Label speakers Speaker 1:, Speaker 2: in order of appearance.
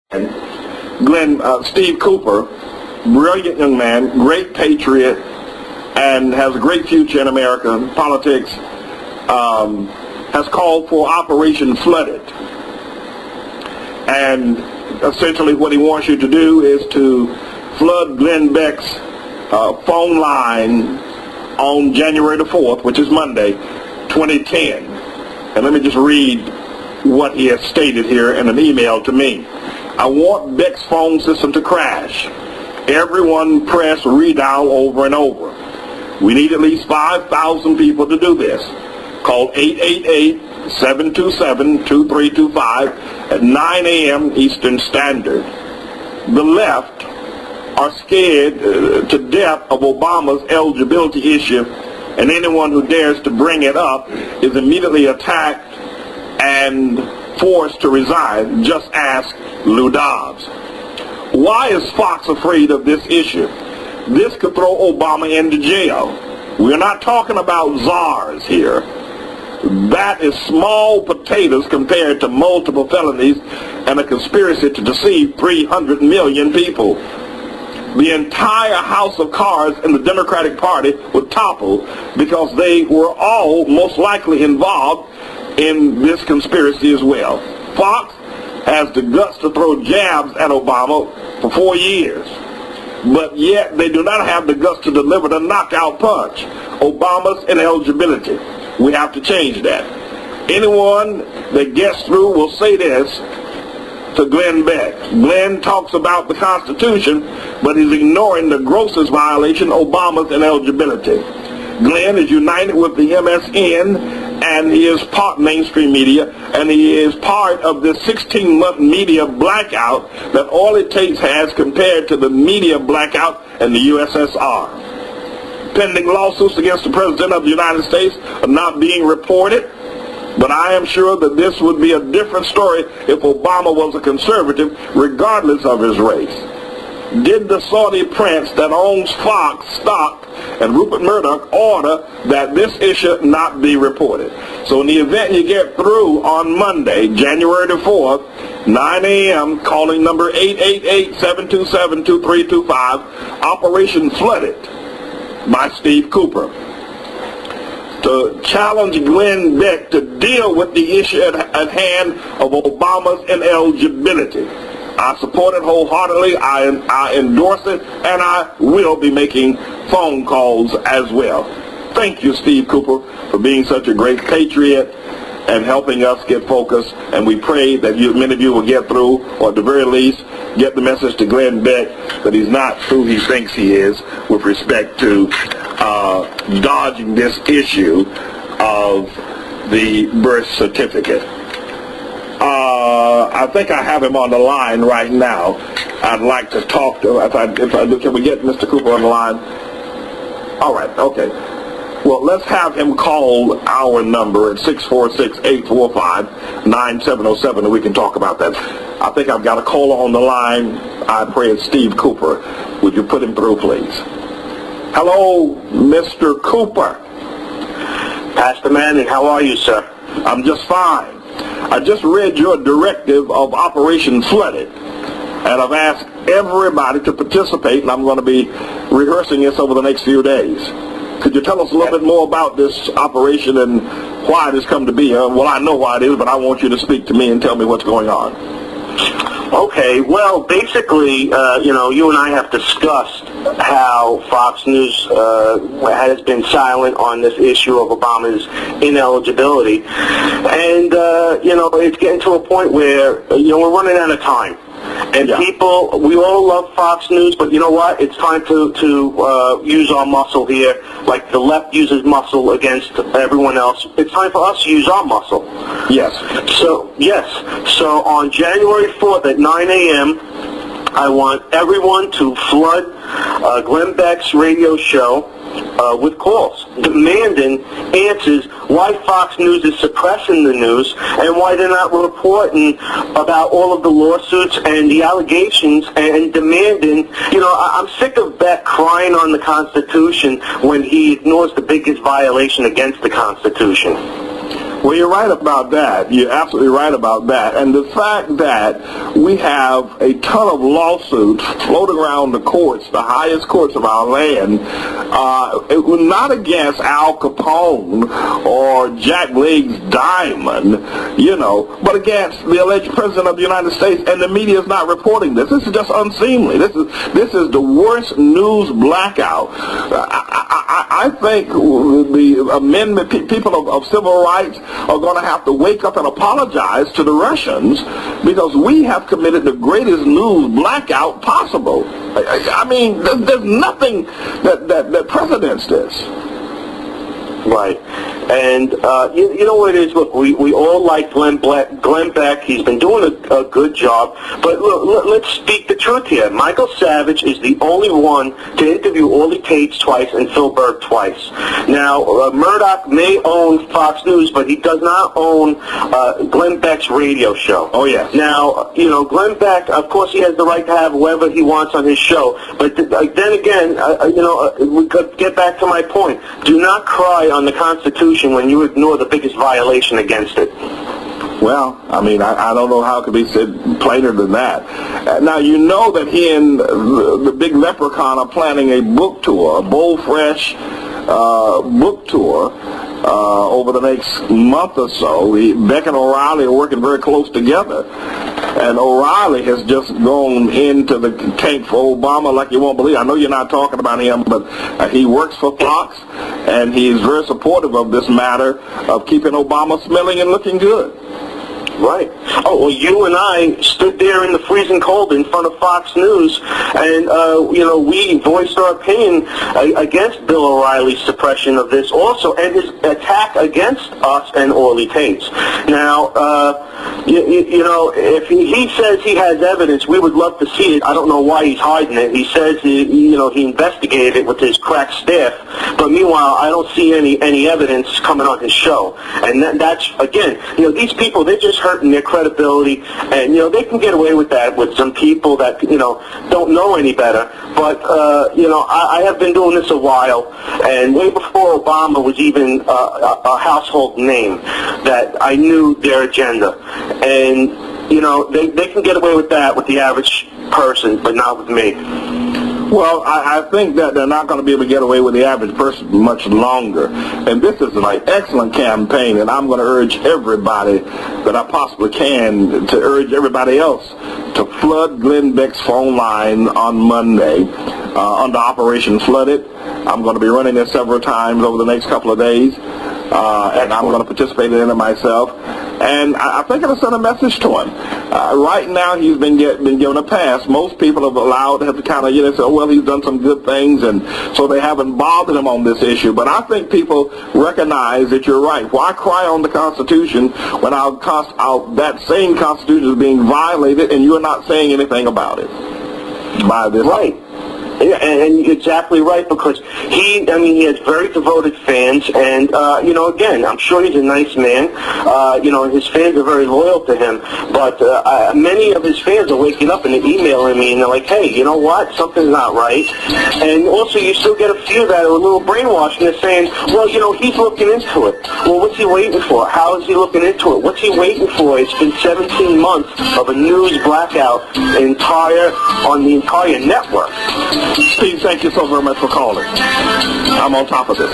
Speaker 1: Steve Cooper, brilliant young man, great patriot, and has a great future in American politics, has called for Operation Flood It. And essentially what he wants you to do is to flood Glenn Beck's phone line on January the 4th, which is Monday, 2010. And let me just read what he has stated here in an email to me. I want Beck's phone system to crash. Everyone press redial over and over. We need at least 5,000 people to do this. Call 888-727-2325 at 9 a.m. Eastern Standard. The left are scared to death of Obama's eligibility issue, and anyone who dares to bring it up is immediately attacked and forced to resign. Just ask Lou Dobbs. Why is Fox afraid of this issue? This could throw Obama into jail. We're not talking about czars here. That is small potatoes compared to multiple felonies and a conspiracy to deceive 300 million people. The entire house of cards in the Democratic Party would topple because they were all most likely involved in this conspiracy as well. Fox has the guts to throw jabs at Obama for 4 years, but yet they do not have the guts to deliver the knockout punch. Obama's ineligibility. We have to change that. Anyone that gets through will say this to Glenn Beck. Glenn talks about the Constitution, but he's ignoring the grossest violation, Obama's ineligibility. Glenn is united with the MSN, and he is part mainstream media, and he is part of this 16-month media blackout that all it takes has compared to the media blackout in the USSR. Pending lawsuits against the President of the United States are not being reported, but I am sure that this would be a different story if Obama was a conservative, regardless of his race. Did the Saudi prince that owns Fox stock and Rupert Murdoch order that this issue not be reported? So in the event you get through on Monday, January the 4th, 9 a.m., calling number 888-727-2325, Operation Flood It by Steve Cooper, to challenge Glenn Beck to deal with the issue at hand of Obama's ineligibility. I support it wholeheartedly. I endorse it, and I will be making phone calls as well. Thank you, Steve Cooper, for being such a great patriot and helping us get focused. And we pray that many of you will get through, or at the very least, get the message to Glenn Beck that he's not who he thinks he is with respect to dodging this issue of the birth certificate. I think I have him on the line right now. I'd like to talk to him. Can we get Mr. Cooper on the line? All right, okay. Well, let's have him call our number at 646-845-9707, and we can talk about that. I think I've got a caller on the line. I pray it's Steve Cooper. Would you put him through, please? Hello, Mr. Cooper.
Speaker 2: Pastor Manning, how are you, sir?
Speaker 1: I'm just fine. I just read your directive of Operation Flood It, and I've asked everybody to participate, and I'm going to be rehearsing this over the next few days. Could you tell us a little bit more about this operation and why it has come to be? Well, I know why it is, but I want you to speak to me and tell me what's going on.
Speaker 2: Okay, well, basically, you and I have discussed how Fox News has been silent on this issue of Obama's ineligibility. And, it's getting to a point where, we're running out of time. And people, we all love Fox News, but you know what? It's time to use our muscle here, like the left uses muscle against everyone else. It's time for us to use our muscle.
Speaker 1: Yes.
Speaker 2: So on January 4th at 9 a.m., I want everyone to flood Glenn Beck's radio show with calls, demanding answers why Fox News is suppressing the news and why they're not reporting about all of the lawsuits and the allegations, and demanding, I'm sick of Beck crying on the Constitution when he ignores the biggest violation against the Constitution.
Speaker 1: Well, you're right about that. You're absolutely right about that. And the fact that we have a ton of lawsuits floating around the courts, the highest courts of our land, it was not against Al Capone or Jack Legs Diamond, but against the alleged president of the United States, and the media is not reporting this. This is just unseemly. This is the worst news blackout. I think the amendment, people of civil rights are going to have to wake up and apologize to the Russians because we have committed the greatest news blackout possible. I mean, there's nothing that precedents this.
Speaker 2: Right. And you know what it is? Look, we all like Glenn Beck. He's been doing a good job. But look, let's speak the truth here. Michael Savage is the only one to interview Orly Tates twice and Phil Berg twice. Now, Murdoch may own Fox News, but he does not own Glenn Beck's radio show.
Speaker 1: Oh, yes.
Speaker 2: Now, Glenn Beck, of course, he has the right to have whoever he wants on his show. But then again, we could get back to my point. Do not cry on the Constitution when you ignore the biggest violation against it.
Speaker 1: Well, I mean, I don't know how it could be said plainer than that. Now, you know that he and the Big Leprechaun are planning a book tour, a Bold Fresh book tour over the next month or so. Beck and O'Reilly are working very close together. And O'Reilly has just gone into the tank for Obama like you won't believe. I know you're not talking about him, but he works for Fox, and he's very supportive of this matter of keeping Obama smelling and looking good.
Speaker 2: Right. Oh, well, you and I stood there in the freezing cold in front of Fox News, and, we voiced our opinion against Bill O'Reilly's suppression of this also, and his attack against us and Orly Tates. Now, if he says he has evidence, we would love to see it. I don't know why he's hiding it. He says, he investigated it with his crack staff, but meanwhile, I don't see any evidence coming on his show. And that's, again, these people, they're just hurting their credibility, and they can get away with that with some people that don't know any better. But I have been doing this a while, and way before Obama was even a household name, that I knew their agenda, and they can get away with that with the average person, but not with me.
Speaker 1: Well, I think that they're not going to be able to get away with the average person much longer. And this is an excellent campaign, and I'm going to urge everybody that I possibly can to urge everybody else to flood Glenn Beck's phone line on Monday under Operation Flood It. I'm going to be running this several times over the next couple of days, and I'm going to participate in it myself. And I think it'll send a message to him. Right now, he's been given a pass. Most people have to kind of, say, oh, well, he's done some good things, and so they haven't bothered him on this issue. But I think people recognize that you're right. Why cry on the Constitution when that same Constitution is being violated, and you're not saying anything about it by this?
Speaker 2: Right. Yeah, and you're exactly right, because he has very devoted fans, and, again, I'm sure he's a nice man, and his fans are very loyal to him, but many of his fans are waking up and they're emailing me, and they're like, hey, you know what, something's not right, and also you still get a few that are a little brainwashed, and they're saying, well, he's looking into it. Well, what's he waiting for? How is he looking into it? What's he waiting for? It's been 17 months of a news blackout on the entire network.
Speaker 1: Steve, thank you so very much for calling. I'm on top of this.